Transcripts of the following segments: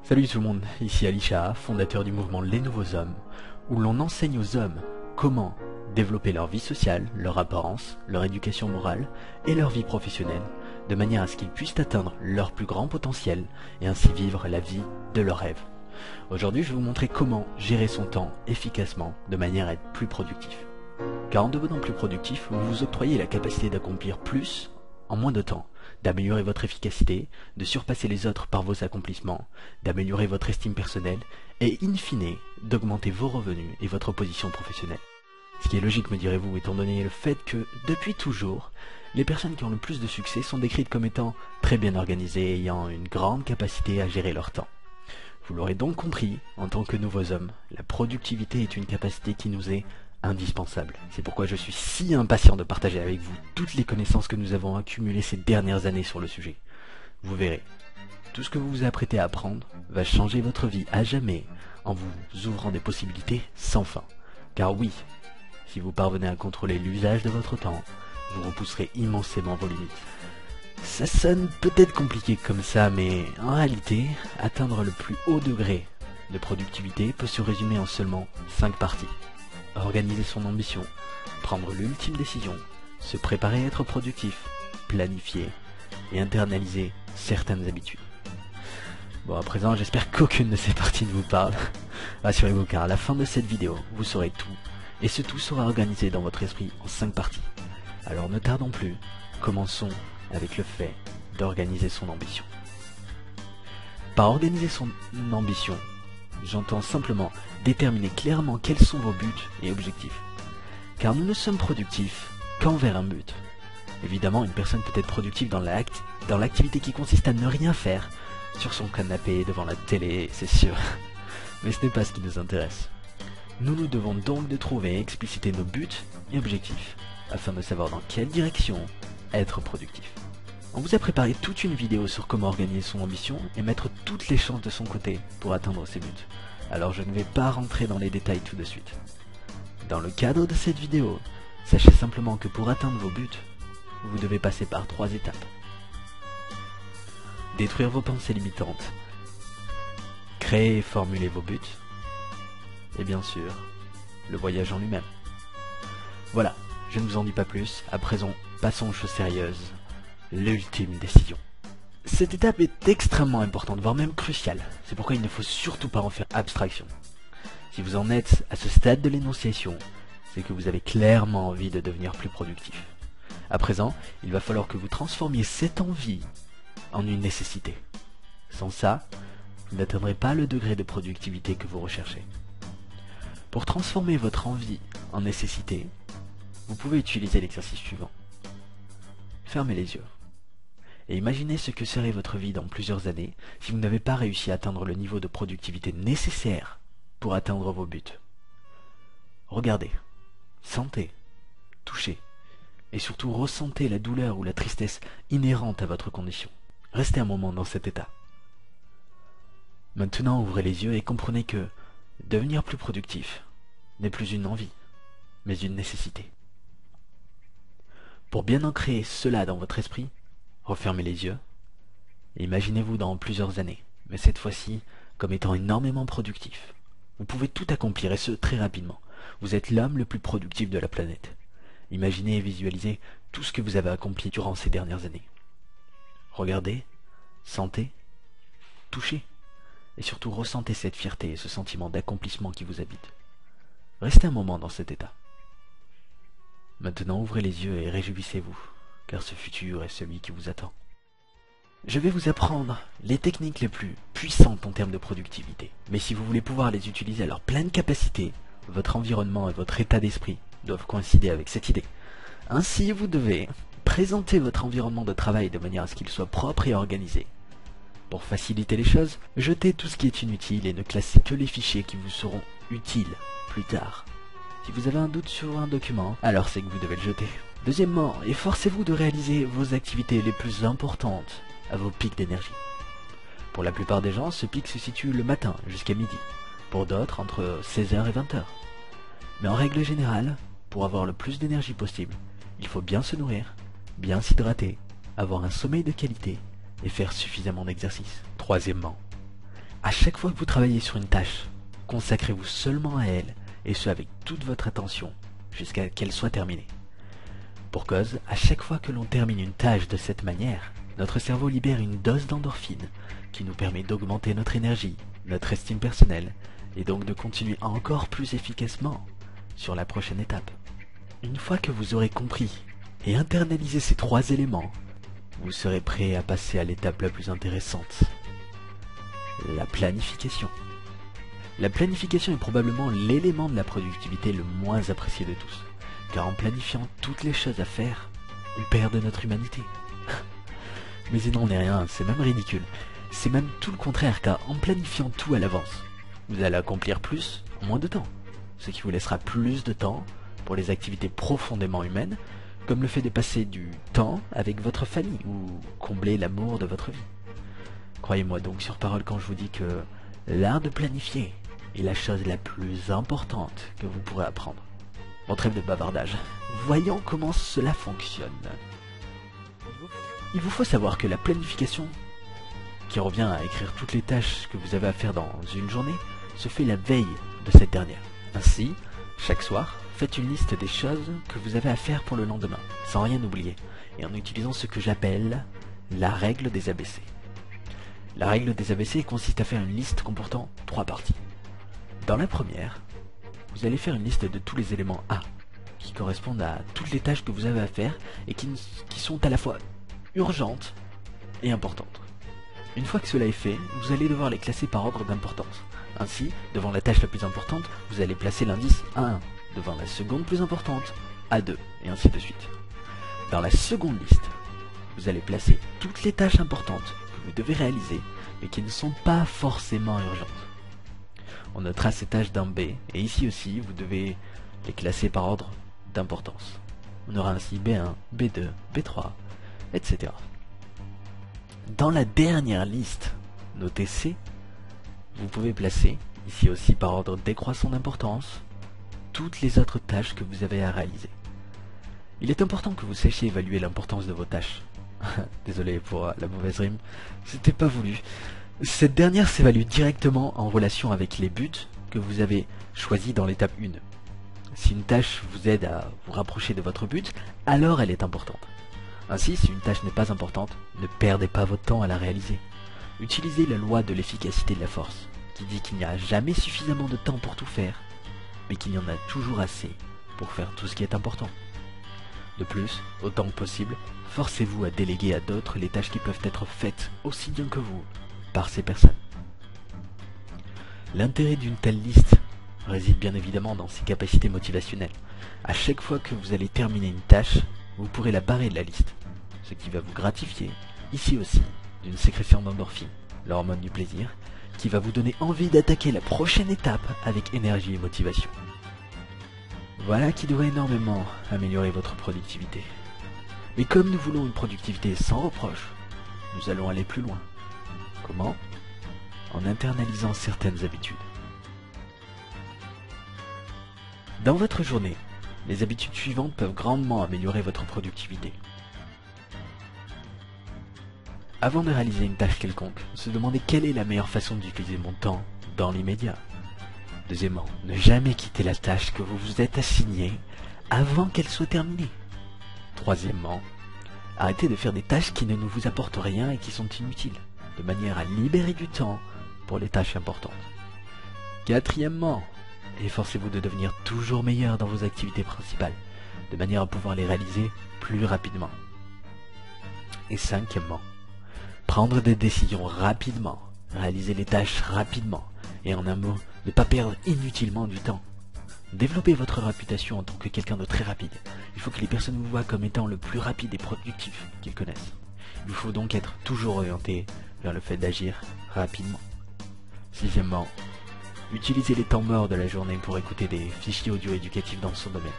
Salut tout le monde, ici Alisha, fondateur du mouvement Les Nouveaux Hommes, où l'on enseigne aux hommes comment développer leur vie sociale, leur apparence, leur éducation morale et leur vie professionnelle, de manière à ce qu'ils puissent atteindre leur plus grand potentiel et ainsi vivre la vie de leurs rêves. Aujourd'hui, je vais vous montrer comment gérer son temps efficacement de manière à être plus productif. Car en devenant plus productif, vous vous octroyez la capacité d'accomplir plus en moins de temps, d'améliorer votre efficacité, de surpasser les autres par vos accomplissements, d'améliorer votre estime personnelle et, in fine, d'augmenter vos revenus et votre position professionnelle. Ce qui est logique, me direz-vous, étant donné le fait que, depuis toujours, les personnes qui ont le plus de succès sont décrites comme étant très bien organisées et ayant une grande capacité à gérer leur temps. Vous l'aurez donc compris, en tant que nouveaux hommes, la productivité est une capacité qui nous est indispensable. C'est pourquoi je suis si impatient de partager avec vous toutes les connaissances que nous avons accumulées ces dernières années sur le sujet. Vous verrez, tout ce que vous vous apprêtez à apprendre va changer votre vie à jamais en vous ouvrant des possibilités sans fin. Car oui, si vous parvenez à contrôler l'usage de votre temps, vous repousserez immensément vos limites. Ça sonne peut-être compliqué comme ça, mais en réalité, atteindre le plus haut degré de productivité peut se résumer en seulement 5 parties. Organiser son ambition, prendre l'ultime décision, se préparer à être productif, planifier et internaliser certaines habitudes. Bon, à présent, j'espère qu'aucune de ces parties ne vous parle. Rassurez-vous, car à la fin de cette vidéo, vous saurez tout, et ce tout sera organisé dans votre esprit en 5 parties. Alors ne tardons plus, commençons avec le fait d'organiser son ambition. Par organiser son ambition, j'entends simplement déterminer clairement quels sont vos buts et objectifs. Car nous ne sommes productifs qu'envers un but. Évidemment, une personne peut être productive dans l'activité qui consiste à ne rien faire sur son canapé devant la télé, c'est sûr. Mais ce n'est pas ce qui nous intéresse. Nous devons donc de trouver et expliciter nos buts et objectifs, afin de savoir dans quelle direction être productif. On vous a préparé toute une vidéo sur comment organiser son ambition et mettre toutes les chances de son côté pour atteindre ses buts. Alors je ne vais pas rentrer dans les détails tout de suite. Dans le cadre de cette vidéo, sachez simplement que pour atteindre vos buts, vous devez passer par 3 étapes. Détruire vos pensées limitantes, créer et formuler vos buts, et bien sûr, le voyage en lui-même. Voilà, je ne vous en dis pas plus, à présent passons aux choses sérieuses, l'ultime décision. Cette étape est extrêmement importante, voire même cruciale. C'est pourquoi il ne faut surtout pas en faire abstraction. Si vous en êtes à ce stade de l'énonciation, c'est que vous avez clairement envie de devenir plus productif. À présent, il va falloir que vous transformiez cette envie en une nécessité. Sans ça, vous n'atteindrez pas le degré de productivité que vous recherchez. Pour transformer votre envie en nécessité, vous pouvez utiliser l'exercice suivant. Fermez les yeux. Et imaginez ce que serait votre vie dans plusieurs années si vous n'avez pas réussi à atteindre le niveau de productivité nécessaire pour atteindre vos buts. Regardez, sentez, touchez, et surtout ressentez la douleur ou la tristesse inhérente à votre condition. Restez un moment dans cet état. Maintenant, ouvrez les yeux et comprenez que devenir plus productif n'est plus une envie, mais une nécessité. Pour bien ancrer cela dans votre esprit, refermez les yeux et imaginez-vous dans plusieurs années, mais cette fois-ci comme étant énormément productif. Vous pouvez tout accomplir et ce très rapidement. Vous êtes l'homme le plus productif de la planète. Imaginez et visualisez tout ce que vous avez accompli durant ces dernières années. Regardez, sentez, touchez et surtout ressentez cette fierté et ce sentiment d'accomplissement qui vous habite. Restez un moment dans cet état. Maintenant ouvrez les yeux et réjouissez-vous, car ce futur est celui qui vous attend. Je vais vous apprendre les techniques les plus puissantes en termes de productivité. Mais si vous voulez pouvoir les utiliser à leur pleine capacité, votre environnement et votre état d'esprit doivent coïncider avec cette idée. Ainsi, vous devez présenter votre environnement de travail de manière à ce qu'il soit propre et organisé. Pour faciliter les choses, jetez tout ce qui est inutile et ne classez que les fichiers qui vous seront utiles plus tard. Si vous avez un doute sur un document, alors c'est que vous devez le jeter. Deuxièmement, efforcez-vous de réaliser vos activités les plus importantes à vos pics d'énergie. Pour la plupart des gens, ce pic se situe le matin jusqu'à midi. Pour d'autres, entre 16h et 20h. Mais en règle générale, pour avoir le plus d'énergie possible, il faut bien se nourrir, bien s'hydrater, avoir un sommeil de qualité et faire suffisamment d'exercice. Troisièmement, À chaque fois que vous travaillez sur une tâche, consacrez-vous seulement à elle, et ce avec toute votre attention, jusqu'à qu'elle soit terminée. Pour cause, à chaque fois que l'on termine une tâche de cette manière, notre cerveau libère une dose d'endorphine qui nous permet d'augmenter notre énergie, notre estime personnelle, et donc de continuer encore plus efficacement sur la prochaine étape. Une fois que vous aurez compris et internalisé ces 3 éléments, vous serez prêt à passer à l'étape la plus intéressante, la planification. La planification est probablement l'élément de la productivité le moins apprécié de tous, car en planifiant toutes les choses à faire, on perd de notre humanité. Mais il n'en est rien, c'est même ridicule. C'est même tout le contraire, car en planifiant tout à l'avance, vous allez accomplir plus en moins de temps, ce qui vous laissera plus de temps pour les activités profondément humaines, comme le fait de passer du temps avec votre famille ou combler l'amour de votre vie. Croyez-moi donc sur parole quand je vous dis que l'art de planifier est la chose la plus importante que vous pourrez apprendre. Bon, trêve de bavardage. Voyons comment cela fonctionne. Il vous faut savoir que la planification, qui revient à écrire toutes les tâches que vous avez à faire dans une journée, se fait la veille de cette dernière. Ainsi, chaque soir, faites une liste des choses que vous avez à faire pour le lendemain, sans rien oublier, et en utilisant ce que j'appelle la règle des ABC. La règle des ABC consiste à faire une liste comportant 3 parties. Dans la première, vous allez faire une liste de tous les éléments A, qui correspondent à toutes les tâches que vous avez à faire et qui sont à la fois urgentes et importantes. Une fois que cela est fait, vous allez devoir les classer par ordre d'importance. Ainsi, devant la tâche la plus importante, vous allez placer l'indice A1, devant la seconde plus importante, A2, et ainsi de suite. Dans la seconde liste, vous allez placer toutes les tâches importantes que vous devez réaliser, mais qui ne sont pas forcément urgentes. On notera ces tâches d'un B, et ici aussi, vous devez les classer par ordre d'importance. On aura ainsi B1, B2, B3, etc. Dans la dernière liste, notée C, vous pouvez placer, ici aussi par ordre décroissant d'importance, toutes les autres tâches que vous avez à réaliser. Il est important que vous sachiez évaluer l'importance de vos tâches. Désolé pour la mauvaise rime, c'était pas voulu. Cette dernière s'évalue directement en relation avec les buts que vous avez choisis dans l'étape 1. Si une tâche vous aide à vous rapprocher de votre but, alors elle est importante. Ainsi, si une tâche n'est pas importante, ne perdez pas votre temps à la réaliser. Utilisez la loi de l'efficacité de la force, qui dit qu'il n'y a jamais suffisamment de temps pour tout faire, mais qu'il y en a toujours assez pour faire tout ce qui est important. De plus, autant que possible, forcez-vous à déléguer à d'autres les tâches qui peuvent être faites aussi bien que vous, par ces personnes. L'intérêt d'une telle liste réside bien évidemment dans ses capacités motivationnelles. À chaque fois que vous allez terminer une tâche, vous pourrez la barrer de la liste, ce qui va vous gratifier, ici aussi, d'une sécrétion d'endorphine, l'hormone du plaisir, qui va vous donner envie d'attaquer la prochaine étape avec énergie et motivation. Voilà qui devrait énormément améliorer votre productivité. Mais comme nous voulons une productivité sans reproche, nous allons aller plus loin. Comment ? En internalisant certaines habitudes. Dans votre journée, les habitudes suivantes peuvent grandement améliorer votre productivité. Avant de réaliser une tâche quelconque, se demander quelle est la meilleure façon d'utiliser mon temps dans l'immédiat. Deuxièmement, ne jamais quitter la tâche que vous vous êtes assignée avant qu'elle soit terminée. Troisièmement, arrêtez de faire des tâches qui ne vous apportent rien et qui sont inutiles, de manière à libérer du temps pour les tâches importantes. Quatrièmement, efforcez-vous de devenir toujours meilleur dans vos activités principales, de manière à pouvoir les réaliser plus rapidement. Et cinquièmement, prendre des décisions rapidement, réaliser les tâches rapidement, et en un mot, ne pas perdre inutilement du temps. Développez votre réputation en tant que quelqu'un de très rapide. Il faut que les personnes vous voient comme étant le plus rapide et productif qu'ils connaissent. Il faut donc être toujours orienté vers le fait d'agir rapidement. Sixièmement, utilisez les temps morts de la journée pour écouter des fichiers audio éducatifs dans son domaine.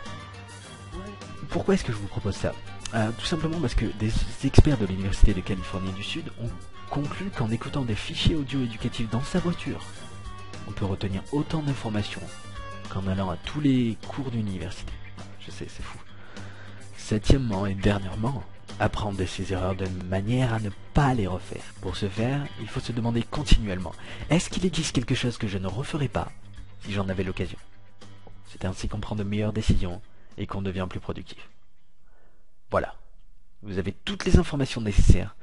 Pourquoi est-ce que je vous propose ça ? Tout simplement parce que des experts de l'Université de Californie du Sud ont conclu qu'en écoutant des fichiers audio éducatifs dans sa voiture, on peut retenir autant d'informations qu'en allant à tous les cours d'université. Je sais, c'est fou. Septièmement et dernièrement, apprendre de ses erreurs de manière à ne pas les refaire. Pour ce faire, il faut se demander continuellement, est-ce qu'il existe quelque chose que je ne referais pas si j'en avais l'occasion? C'est ainsi qu'on prend de meilleures décisions et qu'on devient plus productif. Voilà, vous avez toutes les informations nécessaires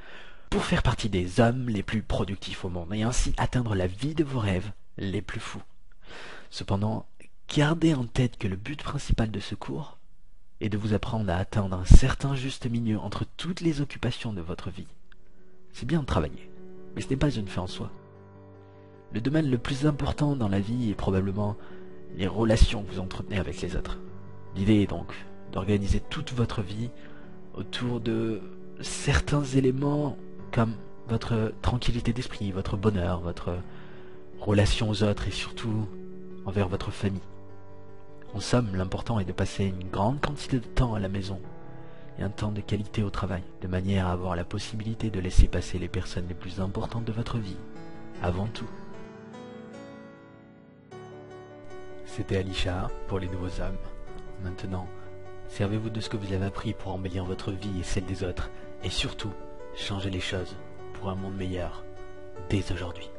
pour faire partie des hommes les plus productifs au monde et ainsi atteindre la vie de vos rêves les plus fous. Cependant, gardez en tête que le but principal de ce cours est de vous apprendre à atteindre un certain juste milieu entre toutes les occupations de votre vie. C'est bien de travailler, mais ce n'est pas une fin en soi. Le domaine le plus important dans la vie est probablement les relations que vous entretenez avec les autres. L'idée est donc d'organiser toute votre vie autour de certains éléments comme votre tranquillité d'esprit, votre bonheur, votre relation aux autres et surtout envers votre famille. En somme, l'important est de passer une grande quantité de temps à la maison et un temps de qualité au travail, de manière à avoir la possibilité de laisser passer les personnes les plus importantes de votre vie, avant tout. C'était Alisha pour les nouveaux hommes. Maintenant, servez-vous de ce que vous avez appris pour embellir votre vie et celle des autres, et surtout, changez les choses pour un monde meilleur, dès aujourd'hui.